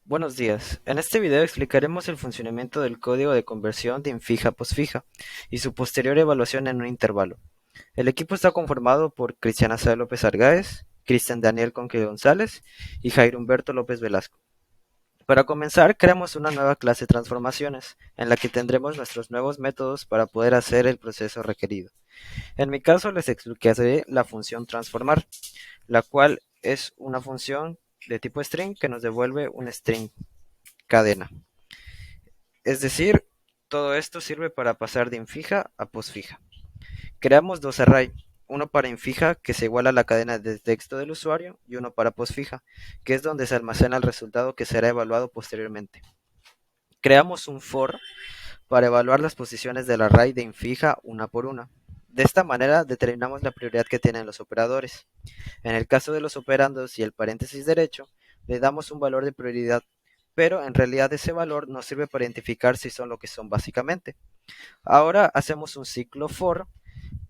Buenos días. En este video explicaremos el funcionamiento del código de conversión de infija a posfija y su posterior evaluación en un intervalo. El equipo está conformado por Cristiana Sá López Argáez, Cristian Daniel Conque González y Jairo Humberto López Velasco. Para comenzar, creamos una nueva clase de transformaciones, en la que tendremos nuestros nuevos métodos para poder hacer el proceso requerido. En mi caso les explicaré la función transformar, la cual es una función de tipo string que nos devuelve un string cadena. Es decir, todo esto sirve para pasar de infija a posfija. Creamos dos arrays, uno para infija que se iguala a la cadena de texto del usuario y uno para posfija, que es donde se almacena el resultado que será evaluado posteriormente. Creamos un for para evaluar las posiciones del array de infija una por una. De esta manera determinamos la prioridad que tienen los operadores. En el caso de los operandos y el paréntesis derecho, le damos un valor de prioridad, pero en realidad ese valor nos sirve para identificar si son lo que son básicamente. Ahora hacemos un ciclo for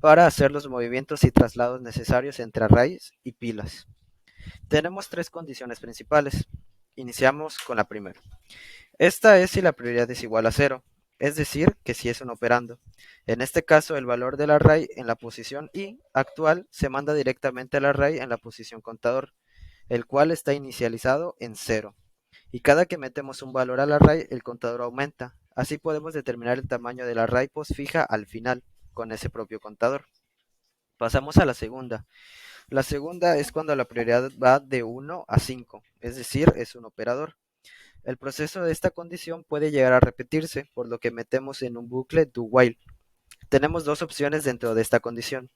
para hacer los movimientos y traslados necesarios entre arrays y pilas. Tenemos tres condiciones principales. Iniciamos con la primera. Esta es si la prioridad es igual a cero, es decir, que si es un operando. En este caso, el valor del array en la posición i actual se manda directamente al array en la posición contador, el cual está inicializado en cero. Y cada que metemos un valor al array, el contador aumenta. Así podemos determinar el tamaño del array postfija al final, con ese propio contador. Pasamos a la segunda. La segunda es cuando la prioridad va de 1 a 5, es decir, es un operador. El proceso de esta condición puede llegar a repetirse, por lo que metemos en un bucle do while. Tenemos dos opciones dentro de esta condición.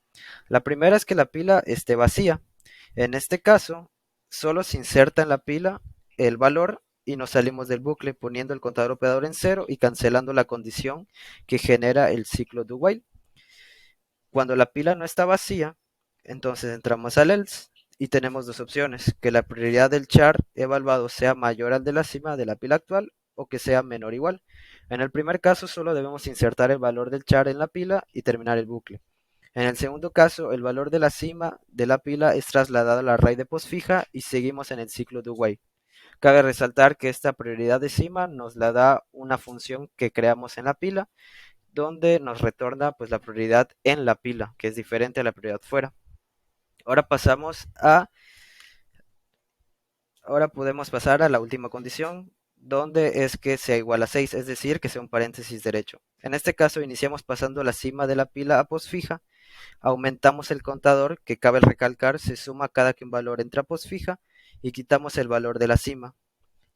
La primera es que la pila esté vacía. En este caso, solo se inserta en la pila el valor y nos salimos del bucle poniendo el contador operador en cero y cancelando la condición que genera el ciclo do while. Cuando la pila no está vacía, entonces entramos al else y tenemos dos opciones, que la prioridad del char evaluado sea mayor al de la cima de la pila actual o que sea menor o igual. En el primer caso solo debemos insertar el valor del char en la pila y terminar el bucle. En el segundo caso, el valor de la cima de la pila es trasladado al array de postfija y seguimos en el ciclo do while. Cabe resaltar que esta prioridad de cima nos la da una función que creamos en la pila, donde nos retorna pues la prioridad en la pila, que es diferente a la prioridad fuera. Ahora pasamos a, ahora podemos pasar a la última condición, donde es que sea igual a 6, es decir, que sea un paréntesis derecho. En este caso iniciamos pasando la cima de la pila a postfija, aumentamos el contador, que cabe recalcar se suma cada que un valor entra a postfija, y quitamos el valor de la cima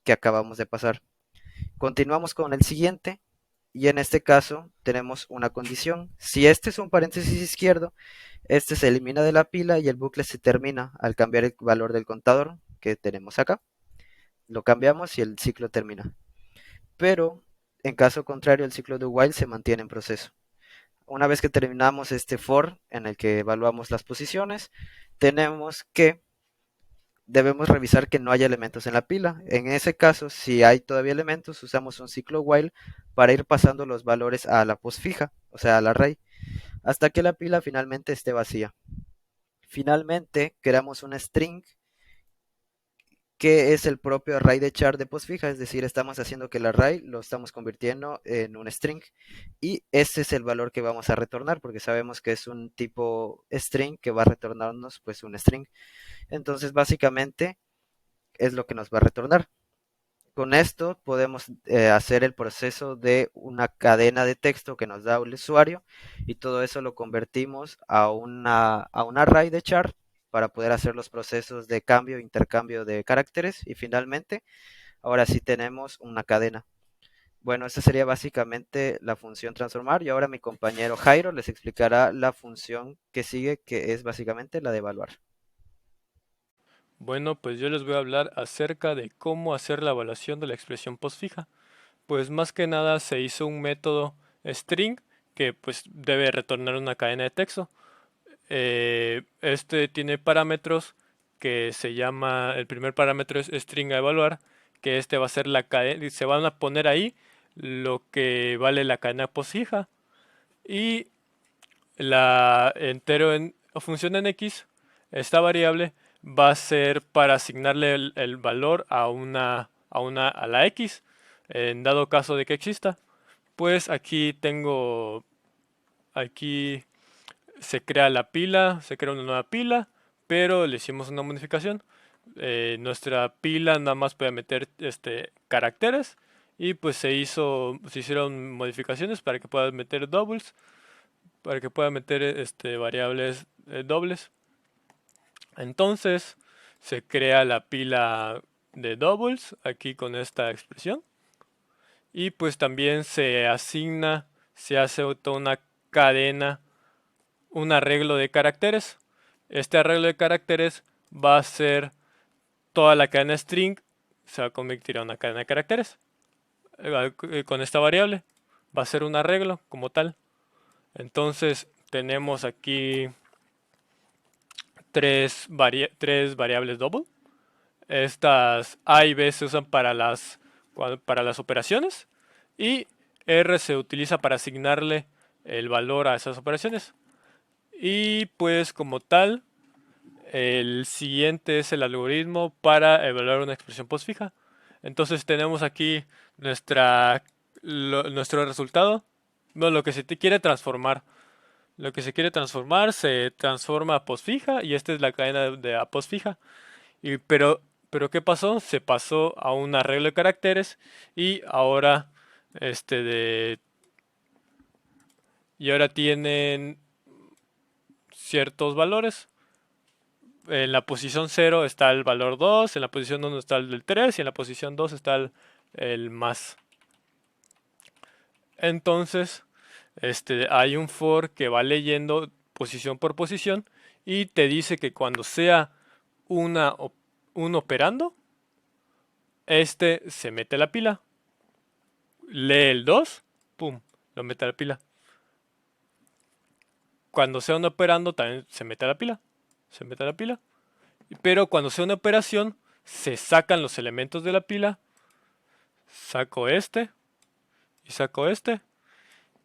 que acabamos de pasar. Continuamos con el siguiente, y en este caso tenemos una condición. Si este es un paréntesis izquierdo, este se elimina de la pila y el bucle se termina al cambiar el valor del contador que tenemos acá. Lo cambiamos y el ciclo termina. Pero en caso contrario, el ciclo de while se mantiene en proceso. Una vez que terminamos este for en el que evaluamos las posiciones, tenemos que debemos revisar que no haya elementos en la pila. En ese caso, si hay todavía elementos, usamos un ciclo while para ir pasando los valores a la postfija, o sea, al array, hasta que la pila finalmente esté vacía. Finalmente, creamos un string que es el propio array de char de postfija, es decir, estamos haciendo que el array lo estamos convirtiendo en un string y ese es el valor que vamos a retornar porque sabemos que es un tipo string que va a retornarnos pues un string. Entonces, básicamente es lo que nos va a retornar. Con esto podemos hacer el proceso de una cadena de texto que nos da el usuario y todo eso lo convertimos a un array de char para poder hacer los procesos de cambio e intercambio de caracteres y finalmente ahora sí tenemos una cadena. Bueno, esa sería básicamente la función transformar y ahora mi compañero Jairo les explicará la función que sigue, que es básicamente la de evaluar. Bueno, pues yo les voy a hablar acerca de cómo hacer la evaluación de la expresión postfija. Pues más que nada se hizo un método string que pues debe retornar una cadena de texto. Este tiene parámetros que se llama, el primer parámetro es string a evaluar, que este va a ser la cadena, se van a poner ahí lo que vale la cadena postfija y la entero en función en x, esta variable va a ser para asignarle el valor a una a la X, en dado caso de que exista. Pues aquí se crea la pila, se crea una nueva pila, pero le hicimos una modificación. Nuestra pila nada más puede meter caracteres y pues se hicieron modificaciones para que pueda meter doubles, para que pueda meter variables dobles. Entonces se crea la pila de doubles aquí con esta expresión y pues también se hace toda una cadena, un arreglo de caracteres. Este arreglo de caracteres va a ser toda la cadena string, se va a convertir a una cadena de caracteres con esta variable. Va a ser un arreglo como tal. Entonces tenemos aquí tres variables double. Estas A y B se usan para las operaciones y R se utiliza para asignarle el valor a esas operaciones. Y pues como tal, el siguiente es el algoritmo para evaluar una expresión postfija. Entonces tenemos aquí nuestro resultado, no, lo que se te quiere transformar. Lo que se quiere transformar se transforma a postfija y esta es la cadena de a postfija. Pero ¿qué pasó? Se pasó a un arreglo de caracteres y ahora este de y ahora tienen ciertos valores. En la posición 0 está el valor 2, en la posición 1 está el del 3 y en la posición 2 está el más. Entonces, hay un for que va leyendo posición por posición y te dice que cuando sea un operando, se mete a la pila, lee el 2, pum, lo mete a la pila. Cuando sea un operando también se mete a la pila, se mete a la pila. Pero cuando sea una operación, se sacan los elementos de la pila, saco y saco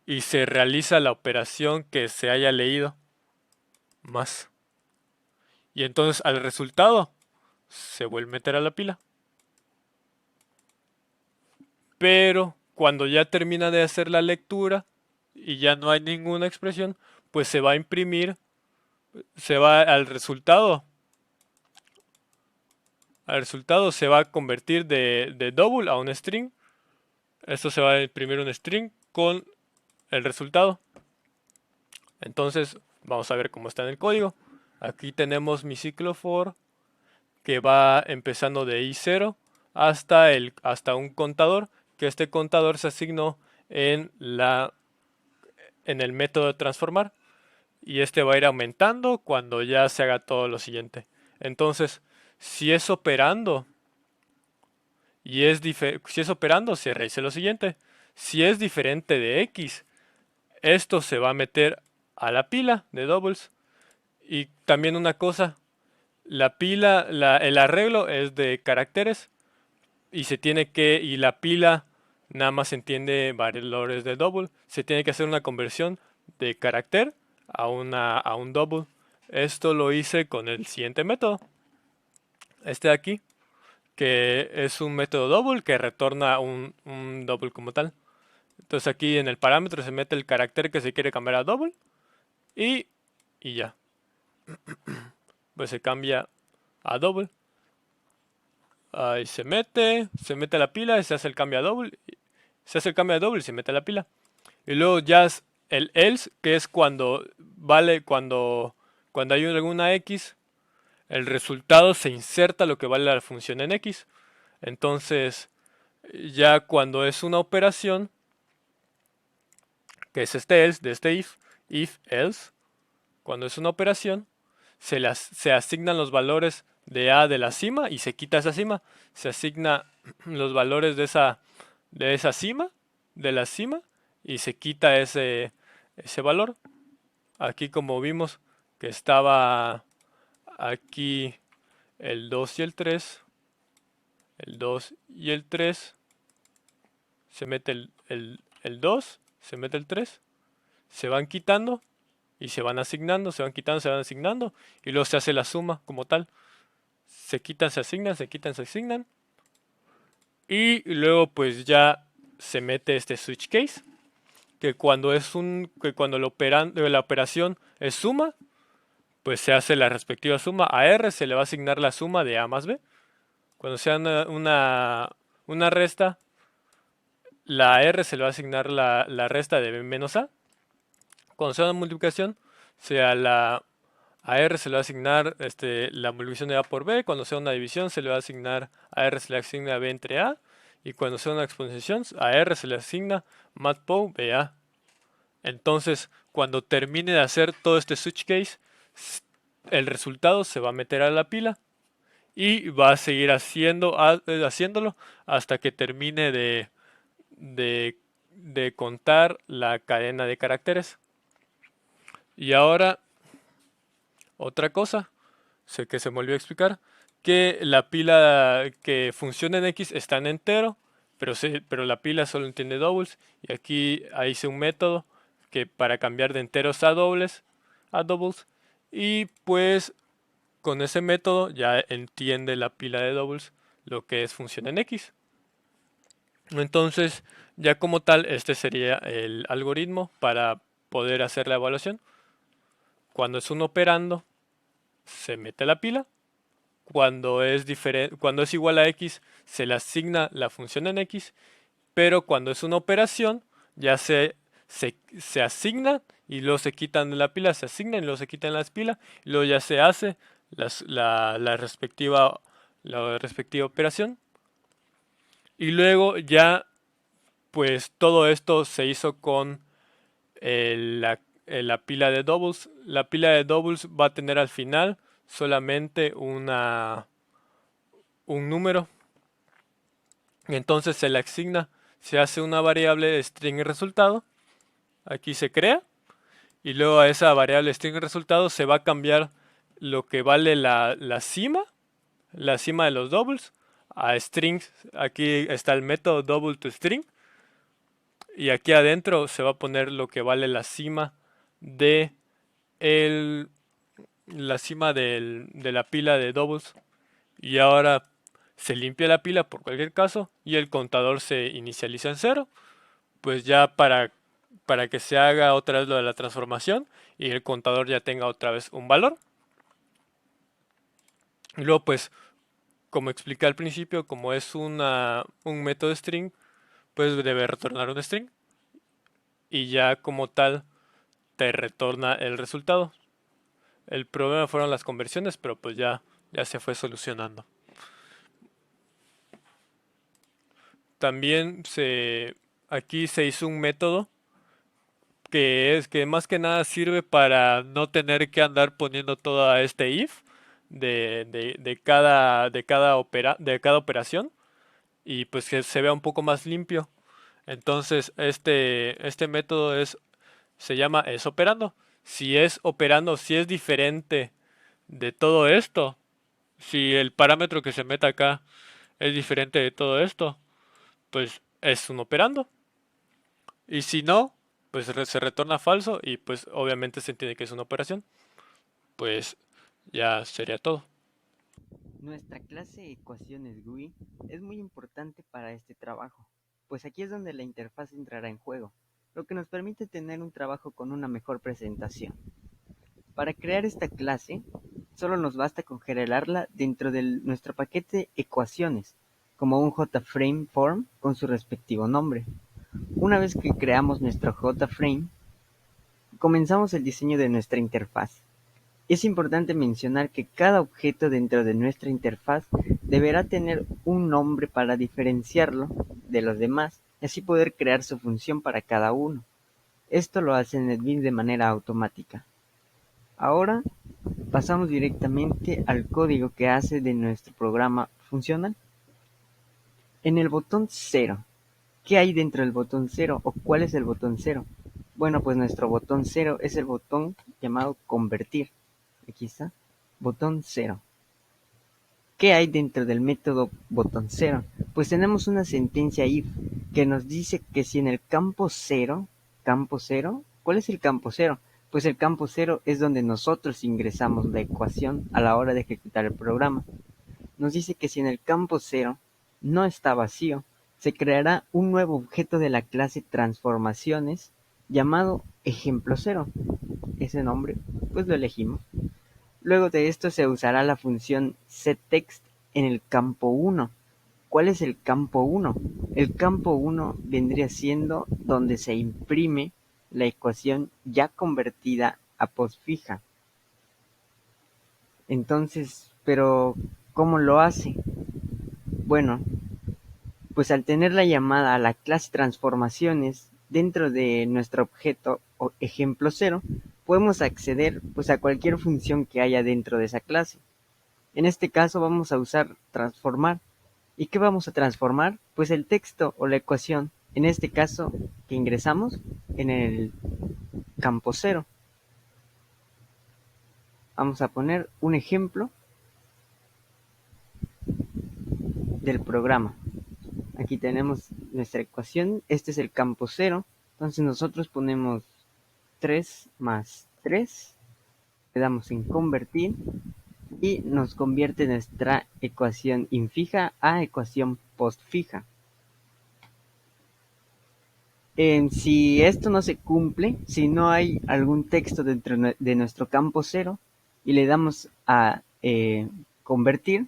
y se realiza la operación que se haya leído más. Y entonces al resultado se vuelve a meter a la pila. Pero cuando ya termina de hacer la lectura y ya no hay ninguna expresión, pues se va a imprimir, se va al resultado. Al resultado se va a convertir de double a un string. Esto se va a imprimir un string con el resultado. Entonces vamos a ver cómo está en el código. Aquí tenemos mi ciclo for que va empezando de i0 hasta un contador, que este contador se asignó en el método de transformar y este va a ir aumentando cuando ya se haga todo lo siguiente. Entonces, si es operando si es operando, se realiza lo siguiente. Si es diferente de x, esto se va a meter a la pila de doubles. Y también una cosa, el arreglo es de caracteres y la pila nada más entiende valores de double. Se tiene que hacer una conversión de carácter a un double. Esto lo hice con el siguiente método. Este de aquí, que es un método double que retorna un double como tal. Entonces aquí en el parámetro se mete el carácter que se quiere cambiar a double y, y ya. Pues se cambia a double. Ahí se mete a la pila y se hace el cambio a double. Se hace el cambio a double y se mete a la pila. Y luego ya es el else, que es cuando hay alguna x, el resultado se inserta lo que vale la función en x. Entonces, ya cuando es una operación, que es este else, de este if else, cuando es una operación, se asignan los valores de A de la cima y se quita esa cima. Se asigna los valores de esa cima, de la cima, y se quita ese valor. Aquí como vimos que estaba aquí el 2 y el 3, el 2 y el 3, se mete el 2, se mete el 3, se van quitando y se van asignando, se van quitando, se van asignando y luego se hace la suma como tal. Se quitan, se asignan, se quitan, se asignan Y luego pues ya se mete este switch case, que cuando la operación es suma, pues se hace la respectiva suma. A R se le va a asignar la suma de A más B. Cuando sea una resta, la R se le va a asignar la resta de B menos A. Cuando sea una multiplicación, sea a R se le va a asignar la multiplicación de A por B. Cuando sea una división, se le va a asignar a R se le asigna B entre A. Y cuando sea una exponenciación, a R se le asigna matplotlib BA. Entonces, cuando termine de hacer todo este switch case, el resultado se va a meter a la pila y va a seguir haciéndolo hasta que termine de, de contar la cadena de caracteres. Y ahora, otra cosa, sé que se me olvidó explicar, que la pila que funciona en X está en entero, pero la pila solo entiende doubles. Y aquí hice un método que para cambiar de enteros a doubles, y pues con ese método ya entiende la pila de doubles lo que es función en X. Entonces, ya como tal, este sería el algoritmo para poder hacer la evaluación. Cuando es un operando, se mete la pila. Cuando es igual a X, se le asigna la función en X. Pero cuando es una operación, ya se asigna y luego se quitan de la pila, se asignan y luego se quitan las pilas. Y luego ya se hace la respectiva operación. Y luego ya, pues todo esto se hizo con la pila de doubles. La pila de doubles va a tener al final solamente un número. Y entonces se le asigna, se hace una variable string resultado. Aquí se crea. Y luego a esa variable string resultado se va a cambiar lo que vale la cima de los doubles, a strings. Aquí está el método double to string. Y aquí adentro se va a poner lo que vale de el, la cima de la pila de doubles. Y ahora se limpia la pila por cualquier caso y el contador se inicializa en cero. Pues ya para que se haga otra vez lo de la transformación y el contador ya tenga otra vez un valor. Y luego pues, como expliqué al principio, como es un método string, pues debe retornar un string y ya como tal te retorna el resultado. El problema fueron las conversiones, pero pues ya se fue solucionando. También aquí se hizo un método que más que nada sirve para no tener que andar poniendo toda este if de cada operación y pues que se vea un poco más limpio. Entonces este método se llama es operando. Si es operando, si es diferente de todo esto, si el parámetro que se meta acá es diferente de todo esto, pues es un operando. Y si no, pues se retorna falso y pues obviamente se entiende que es una operación. Pues ya sería todo. Nuestra clase Ecuaciones GUI es muy importante para este trabajo, pues aquí es donde la interfaz entrará en juego, lo que nos permite tener un trabajo con una mejor presentación. Para crear esta clase, solo nos basta con generarla dentro de nuestro paquete Ecuaciones, como un JFrame form con su respectivo nombre. Una vez que creamos nuestro JFrame, comenzamos el diseño de nuestra interfaz. Es importante mencionar que cada objeto dentro de nuestra interfaz deberá tener un nombre para diferenciarlo de los demás y así poder crear su función para cada uno. Esto lo hace NetBeans de manera automática. Ahora pasamos directamente al código que hace de nuestro programa funcional. En el botón 0, ¿qué hay dentro del botón 0 o cuál es el botón 0? Bueno, pues nuestro botón 0 es el botón llamado convertir. Aquí está, botón 0. ¿Qué hay dentro del método botón 0? Pues tenemos una sentencia if que nos dice que si en el campo 0, ¿cuál es el campo 0? Pues el campo 0 es donde nosotros ingresamos la ecuación a la hora de ejecutar el programa. Nos dice que si en el campo 0 no está vacío. Se creará un nuevo objeto de la clase transformaciones llamado ejemplo cero. Ese nombre, pues lo elegimos. Luego de esto se usará la función setText en el campo 1. ¿Cuál es el campo 1? El campo 1 vendría siendo donde se imprime la ecuación ya convertida a postfija. Entonces, pero ¿cómo lo hace? Bueno, pues al tener la llamada a la clase transformaciones dentro de nuestro objeto o ejemplo cero, podemos acceder pues a cualquier función que haya dentro de esa clase. En este caso vamos a usar transformar. ¿Y qué vamos a transformar? Pues el texto o la ecuación, en este caso que ingresamos en el campo cero. Vamos a poner un ejemplo del programa. Aquí tenemos nuestra ecuación, este es el campo cero, entonces nosotros ponemos 3 más 3, le damos en convertir y nos convierte nuestra ecuación infija a ecuación postfija. Si esto no se cumple, si no hay algún texto dentro de nuestro campo cero y le damos a convertir,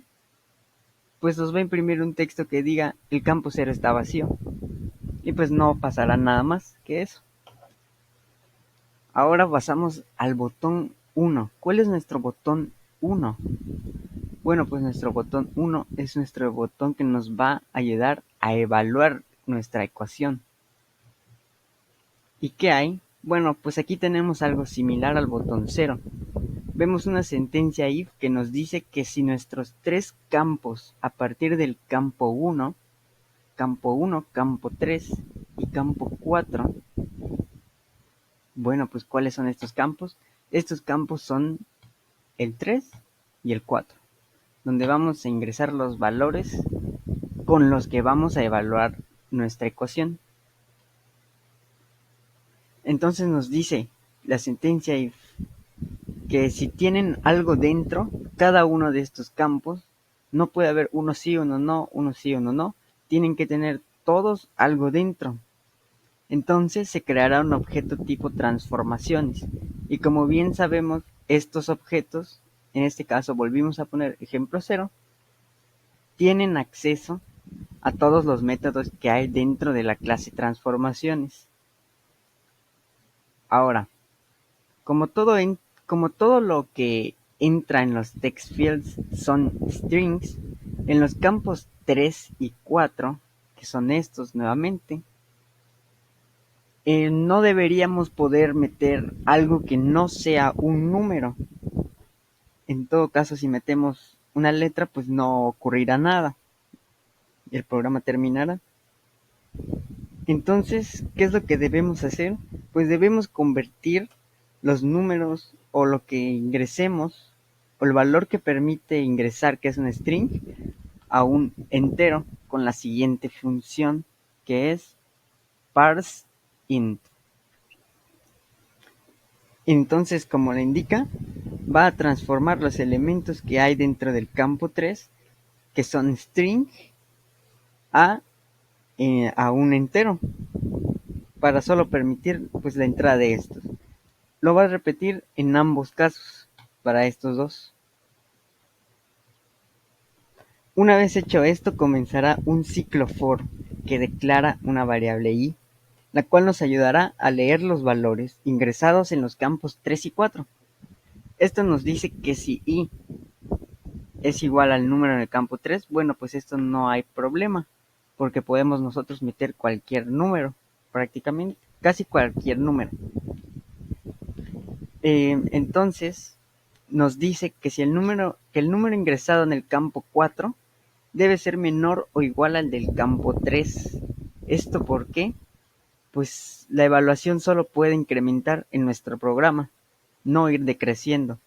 pues nos va a imprimir un texto que diga el campo cero está vacío y pues no pasará nada más que eso. Ahora pasamos al botón 1. ¿Cuál es nuestro botón 1? Bueno, pues nuestro botón 1 es nuestro botón que nos va a ayudar a evaluar nuestra ecuación. ¿Y qué hay? Bueno, pues aquí tenemos algo similar al botón 0. Vemos una sentencia if que nos dice que si nuestros tres campos a partir del campo 1, campo 3 y campo 4, bueno, pues ¿cuáles son estos campos? Estos campos son el 3 y el 4, donde vamos a ingresar los valores con los que vamos a evaluar nuestra ecuación. Entonces nos dice la sentencia if que si tienen algo dentro, cada uno de estos campos, no puede haber uno sí, uno no, uno sí, uno no, tienen que tener todos algo dentro. Entonces se creará un objeto tipo transformaciones. Y como bien sabemos, estos objetos, en este caso volvimos a poner ejemplo 0, tienen acceso a todos los métodos que hay dentro de la clase transformaciones. Ahora, como todo lo que entra en los text fields son strings, en los campos 3 y 4, que son estos nuevamente, no deberíamos poder meter algo que no sea un número. En todo caso, si metemos una letra, pues no ocurrirá nada. El programa terminará. Entonces, ¿qué es lo que debemos hacer? Pues debemos convertir los números o lo que ingresemos o el valor que permite ingresar, que es un string, a un entero con la siguiente función, que es parseInt. Entonces, como le indica, va a transformar los elementos que hay dentro del campo 3, que son string, a un entero, para solo permitir pues la entrada de estos. Lo va a repetir en ambos casos, para estos dos. Una vez hecho esto, comenzará un ciclo for que declara una variable i, la cual nos ayudará a leer los valores ingresados en los campos 3 y 4. Esto nos dice que si i es igual al número en el campo 3, bueno, pues esto no hay problema, porque podemos nosotros meter cualquier número, prácticamente, casi cualquier número. Entonces, nos dice que si el número ingresado en el campo 4 debe ser menor o igual al del campo 3. ¿Esto por qué? Pues la evaluación solo puede incrementar en nuestro programa, no ir decreciendo.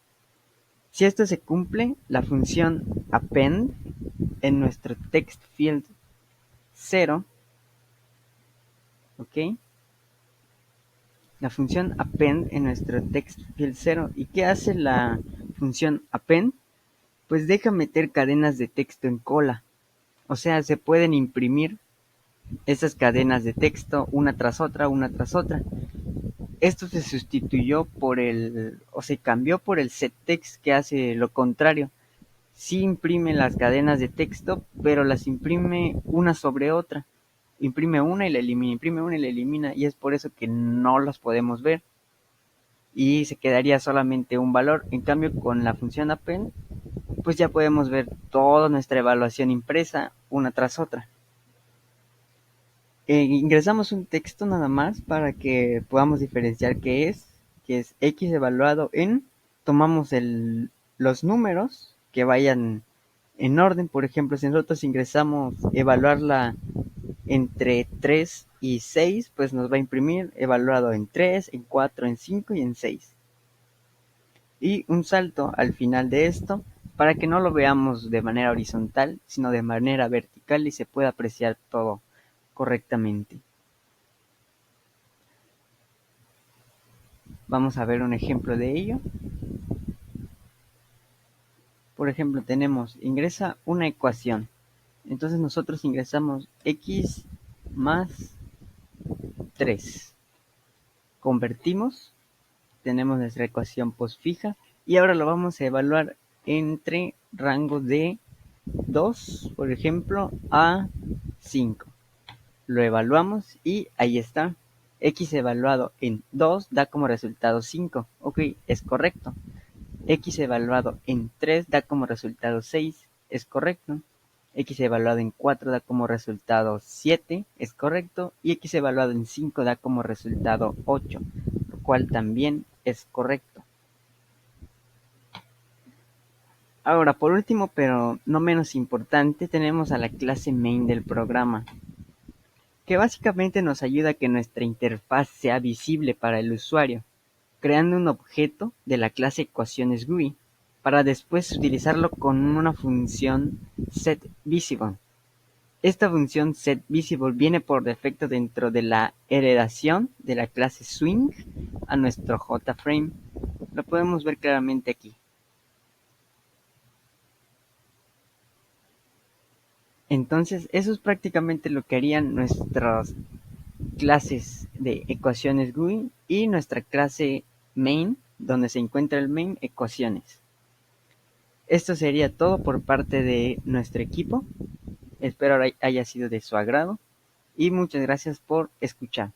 Si esto se cumple, la función append en nuestro text field 0, ¿ok? La función append en nuestro text field 0. ¿Y qué hace la función append? Pues deja meter cadenas de texto en cola, O sea, se pueden imprimir esas cadenas de texto una tras otra, una tras otra. Esto se sustituyó o se cambió por el settext, que hace lo contrario. Sí imprime las cadenas de texto, pero las imprime una sobre otra. Imprime una y la elimina, imprime una y la elimina, y es por eso que no las podemos ver y se quedaría solamente un valor. En cambio, con la función append, pues ya podemos ver toda nuestra evaluación impresa una tras otra. Ingresamos un texto nada más para que podamos diferenciar que es x evaluado en, tomamos los números que vayan en orden. Por ejemplo, si nosotros ingresamos evaluarla entre 3 y 6, pues nos va a imprimir evaluado en 3, en 4, en 5 y en 6. Y un salto al final de esto para que no lo veamos de manera horizontal, sino de manera vertical y se pueda apreciar todo correctamente. Vamos a ver un ejemplo de ello. Por ejemplo, tenemos, ingresa una ecuación. Entonces nosotros ingresamos x más 3. Convertimos, tenemos nuestra ecuación postfija y ahora lo vamos a evaluar entre rango de 2, por ejemplo, a 5. Lo evaluamos y ahí está. X evaluado en 2 da como resultado 5. Ok, es correcto. X evaluado en 3 da como resultado 6. Es correcto. X evaluado en 4 da como resultado 7. Es correcto. Y X evaluado en 5 da como resultado 8, lo cual también es correcto. Ahora, por último, pero no menos importante, tenemos a la clase main del programa, que básicamente nos ayuda a que nuestra interfaz sea visible para el usuario, creando un objeto de la clase ecuaciones GUI, para después utilizarlo con una función setVisible. Esta función setVisible viene por defecto dentro de la heredación de la clase Swing a nuestro JFrame. Lo podemos ver claramente aquí. Entonces, eso es prácticamente lo que harían nuestras clases de ecuaciones GUI y nuestra clase main, donde se encuentra el main ecuaciones. Esto sería todo por parte de nuestro equipo. Espero haya sido de su agrado y muchas gracias por escuchar.